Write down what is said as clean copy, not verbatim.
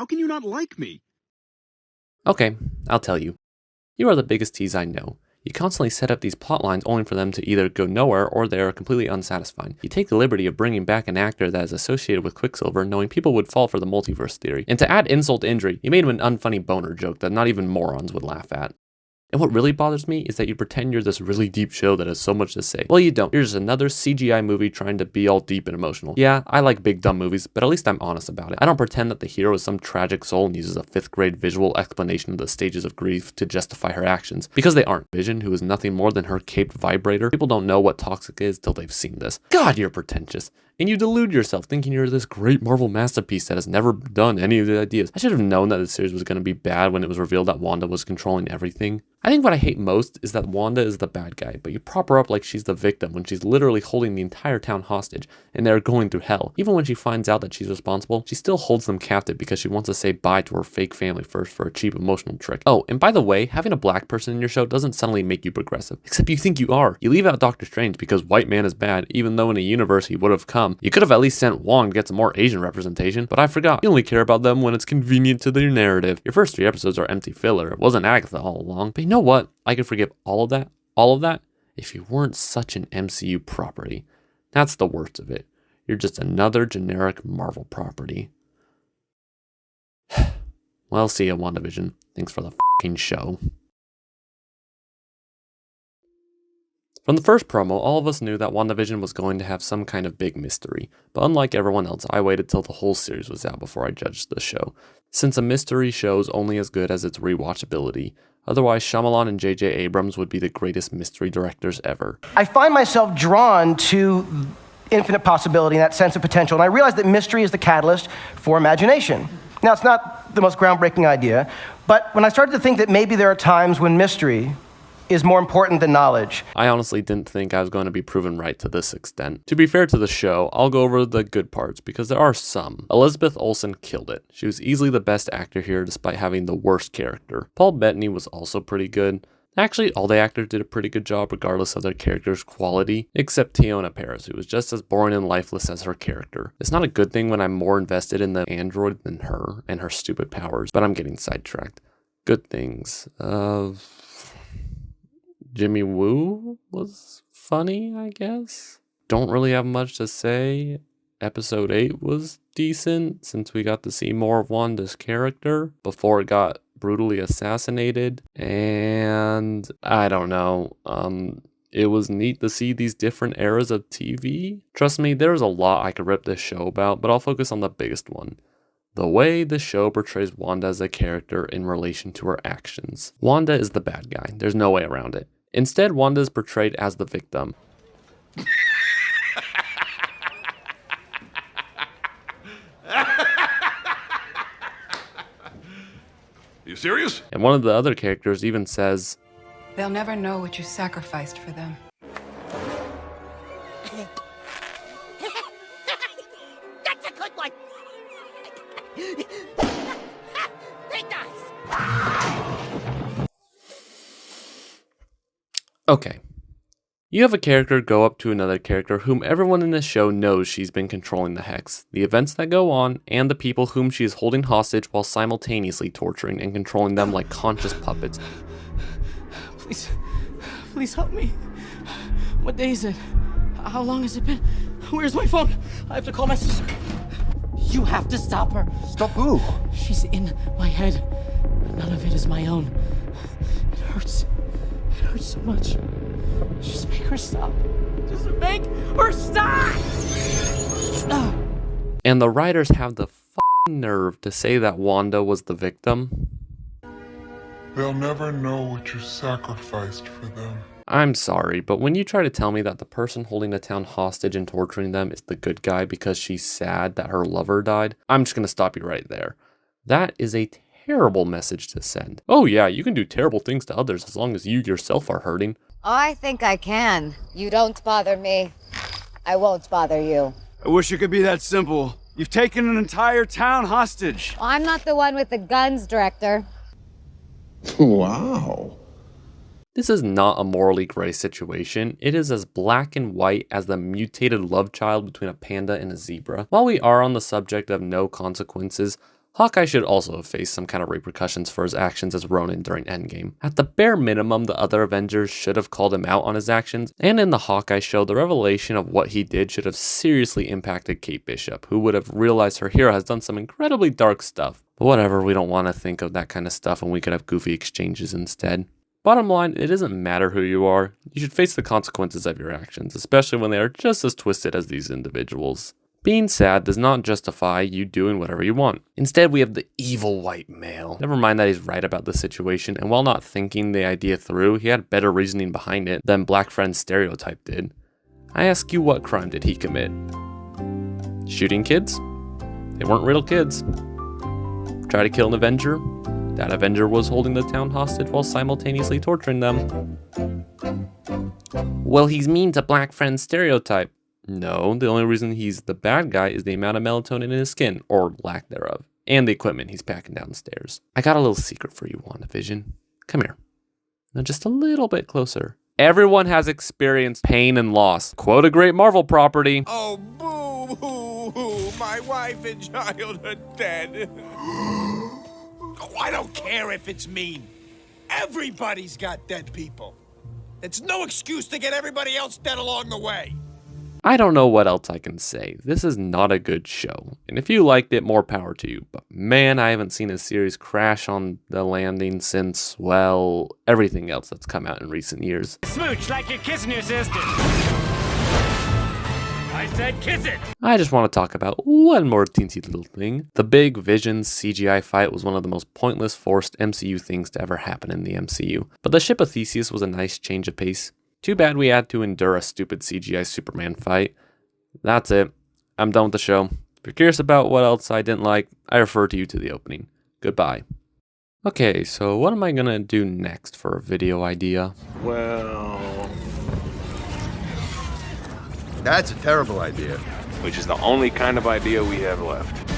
How can you not like me? Okay, I'll tell you. You are the biggest tease I know. You constantly set up these plot lines only for them to either go nowhere or they are completely unsatisfying. You take the liberty of bringing back an actor that is associated with Quicksilver knowing people would fall for the multiverse theory. And to add insult to injury, you made him an unfunny boner joke that not even morons would laugh at. And what really bothers me is that you pretend you're this really deep show that has so much to say. Well, you don't. You're just another CGI movie trying to be all deep and emotional. Yeah, I like big dumb movies, but at least I'm honest about it. I don't pretend that the hero is some tragic soul and uses a 5th grade visual explanation of the stages of grief to justify her actions. Because they aren't. Vision, who is nothing more than her caped vibrator, people don't know what toxic is till they've seen this. God, you're pretentious. And you delude yourself thinking you're this great Marvel masterpiece that has never done any of the ideas. I should have known that the series was going to be bad when it was revealed that Wanda was controlling everything. I think what I hate most is that Wanda is the bad guy, but you prop her up like she's the victim when she's literally holding the entire town hostage and they're going through hell. Even when she finds out that she's responsible, she still holds them captive because she wants to say bye to her fake family first for a cheap emotional trick. Oh, and by the way, having a black person in your show doesn't suddenly make you progressive, except you think you are. You leave out Doctor Strange because white man is bad, even though in a universe he would have come. You could have at least sent Wong to get some more Asian representation, but I forgot. You only care about them when it's convenient to their narrative. Your first 3 episodes are empty filler. It wasn't Agatha all along, but you know what? I could forgive all of that, if you weren't such an MCU property. That's the worst of it. You're just another generic Marvel property. Well, see ya, WandaVision. Thanks for the fucking show. From the first promo, all of us knew that WandaVision was going to have some kind of big mystery, but unlike everyone else, I waited till the whole series was out before I judged the show, since a mystery show's only as good as its rewatchability. Otherwise, Shyamalan and J.J. Abrams would be the greatest mystery directors ever. I find myself drawn to infinite possibility and that sense of potential, and I realize that mystery is the catalyst for imagination. Now, it's not the most groundbreaking idea, but when I started to think that maybe there are times when mystery is more important than knowledge. I honestly didn't think I was going to be proven right to this extent. To be fair to the show, I'll go over the good parts because there are some. Elizabeth Olsen killed it. She was easily the best actor here despite having the worst character. Paul Bettany was also pretty good. Actually, all the actors did a pretty good job regardless of their character's quality, except Tiona Paris, who was just as boring and lifeless as her character. It's not a good thing when I'm more invested in the android than her and her stupid powers, but I'm getting sidetracked. Good things. Jimmy Woo was funny, I guess. Don't really have much to say. Episode 8 was decent since we got to see more of Wanda's character before it got brutally assassinated. And I don't know. It was neat to see these different eras of TV. Trust me, there's a lot I could rip this show about, but I'll focus on the biggest one. The way the show portrays Wanda as a character in relation to her actions. Wanda is the bad guy. There's no way around it. Instead, Wanda is portrayed as the victim. You serious? And one of the other characters even says, "They'll never know what you sacrificed for them." That's a good one. Very nice. okay. You have a character go up to another character whom everyone in this show knows she's been controlling the Hex, the events that go on, and the people whom she is holding hostage while simultaneously torturing and controlling them like conscious puppets. Please help me. What day is it? How long has it been? Where's my phone? I have to call my sister. You have to stop her. Stop who? She's in my head. None of it is my own. It hurts. It hurts so much. Just make her stop. Just make her stop! And the writers have the nerve to say that Wanda was the victim. They'll never know what you sacrificed for them. I'm sorry, but when you try to tell me that the person holding the town hostage and torturing them is the good guy because she's sad that her lover died, I'm just going to stop you right there. That is a terrible message to send. Oh yeah, you can do terrible things to others as long as you yourself are hurting. I think I can. You don't bother me. I won't bother you. I wish it could be that simple. You've taken an entire town hostage. I'm not the one with the guns, Director. Wow. This is not a morally gray situation. It is as black and white as the mutated love child between a panda and a zebra. While we are on the subject of no consequences, Hawkeye should also have faced some kind of repercussions for his actions as Ronin during Endgame. At the bare minimum, the other Avengers should have called him out on his actions, and in the Hawkeye show, the revelation of what he did should have seriously impacted Kate Bishop, who would have realized her hero has done some incredibly dark stuff. But whatever, we don't want to think of that kind of stuff when we could have goofy exchanges instead. Bottom line, it doesn't matter who you are, you should face the consequences of your actions, especially when they are just as twisted as these individuals. Being sad does not justify you doing whatever you want. Instead, we have the evil white male. Never mind that he's right about the situation, and while not thinking the idea through, he had better reasoning behind it than Black Friend's stereotype did. I ask you, what crime did he commit? Shooting kids? They weren't real kids. Try to kill an Avenger? That Avenger was holding the town hostage while simultaneously torturing them. Well, he's mean to Black Friend's stereotype. No, the only reason he's the bad guy is the amount of melatonin in his skin, or lack thereof, and the equipment he's packing downstairs. I got a little secret for you, WandaVision. Come here. Now just a little bit closer. Everyone has experienced pain and loss. Quote a great Marvel property. Oh, boo-hoo, my wife and child are dead. Oh, I don't care if it's mean. Everybody's got dead people. It's no excuse to get everybody else dead along the way. I don't know what else I can say. This is not a good show. And if you liked it, more power to you. But man, I haven't seen a series crash on the landing since, well, everything else that's come out in recent years. Smooch like you're kissing your sister. I said kiss it! I just want to talk about one more teensy little thing. The big Vision CGI fight was one of the most pointless, forced MCU things to ever happen in the MCU. But the ship of Theseus was a nice change of pace. Too bad we had to endure a stupid CGI Superman fight. That's it. I'm done with the show. If you're curious about what else I didn't like, I refer to you to the opening. Goodbye. Okay, so what am I gonna do next for a video idea? Well, that's a terrible idea. Which is the only kind of idea we have left.